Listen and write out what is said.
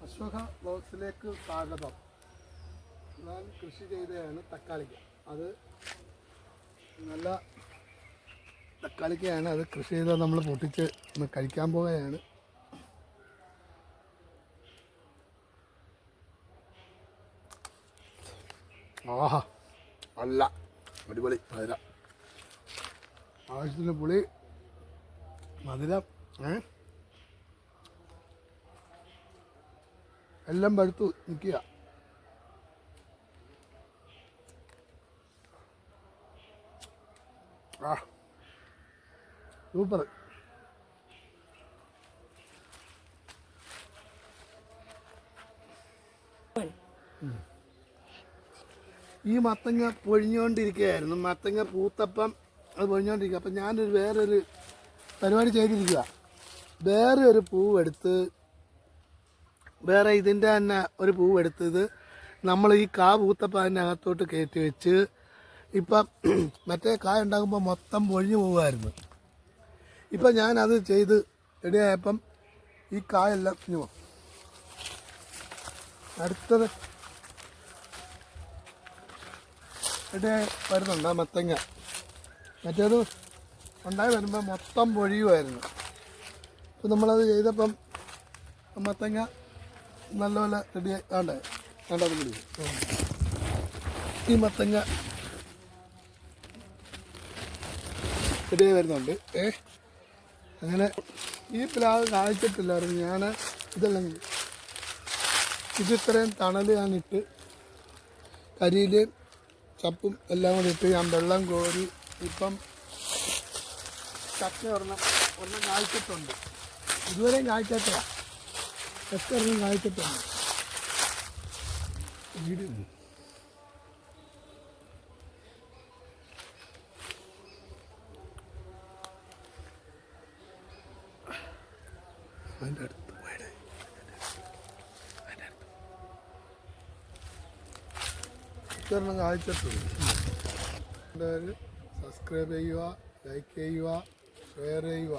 അശ്വഹ വ്ലോഗ്സിലേക്ക് സ്വാഗതം. ഞാൻ കൃഷി ചെയ്തതാണ് തക്കാളിക്ക. അത് നല്ല തക്കാളിക്കയാണ്. അത് കൃഷി ചെയ്താൽ നമ്മൾ പൊട്ടിച്ച് ഒന്ന് കഴിക്കാൻ പോവുകയാണ്. ആഹാ, അല്ല അടിപൊളി മധുരം, ആവശ്യത്തിന് പുളി, മധുരം, എല്ലാം പഴുത്തു നിൽക്കുക. ആ സൂപ്പർ. ഈ മത്തങ്ങ പൊഴിഞ്ഞുകൊണ്ടിരിക്കുകയായിരുന്നു. മത്തങ്ങ പൂത്തപ്പം അത് പൊഴിഞ്ഞുകൊണ്ടിരിക്കുക. അപ്പം ഞാനൊരു വേറൊരു പരിപാടി ചെയ്തിരിക്കുക. വേറെ ഒരു പൂവെടുത്ത്, വേറെ ഇതിൻ്റെ തന്നെ ഒരു പൂവെടുത്തത് നമ്മൾ ഈ കാ പൂത്തപ്പം അതിനകത്തോട്ട് കയറ്റി വെച്ച്, ഇപ്പം മറ്റേ കായ ഉണ്ടാകുമ്പോൾ മൊത്തം പൊഴിഞ്ഞു പോകുമായിരുന്നു. ഇപ്പം ഞാനത് ചെയ്ത് റെഡിയായപ്പം ഈ കായെല്ലാം ഇഞ്ഞു അടുത്തത് റെഡിയായി വരുന്നുണ്ട്. ആ മത്തങ്ങ മറ്റേത് ഉണ്ടായി വരുമ്പോൾ മൊത്തം പൊഴിയുമായിരുന്നു. ഇപ്പം നമ്മളത് ചെയ്തപ്പം മത്തങ്ങ നല്ലപോലെ റെഡിയായി വേണ്ടത് പിടി. ഈ മത്തങ്ങ റെഡിയായി വരുന്നുണ്ട്. അങ്ങനെ ഈ പ്ലാവ് കായ്ച്ചിട്ടില്ലായിരുന്നു. ഞാൻ ഇതെല്ലാം ഇതിത്രയും തണൽ ഞാനിട്ട് കരിയിലും ചപ്പും എല്ലാം കൂടി ഇട്ട് ഞാൻ വെള്ളം കോരി ഇപ്പം ചക്ക ഒരെണ്ണം കായ്ച്ചിട്ടുണ്ട്. ഇതുവരെയും കായ്ക്കാത്തതാണ്. ചക്ക ഒരെണ്ണം കായ്ച്ചിട്ടുണ്ട്. വീട് അതിൻ്റെ അടുത്ത് പോയത് ഒരെണ്ണം കായ്ച്ചിട്ടുണ്ട്. സബ്സ്ക്രൈബ് ചെയ്യുക, ലൈക്ക് ചെയ്യുക, ഷെയർ ചെയ്യുക.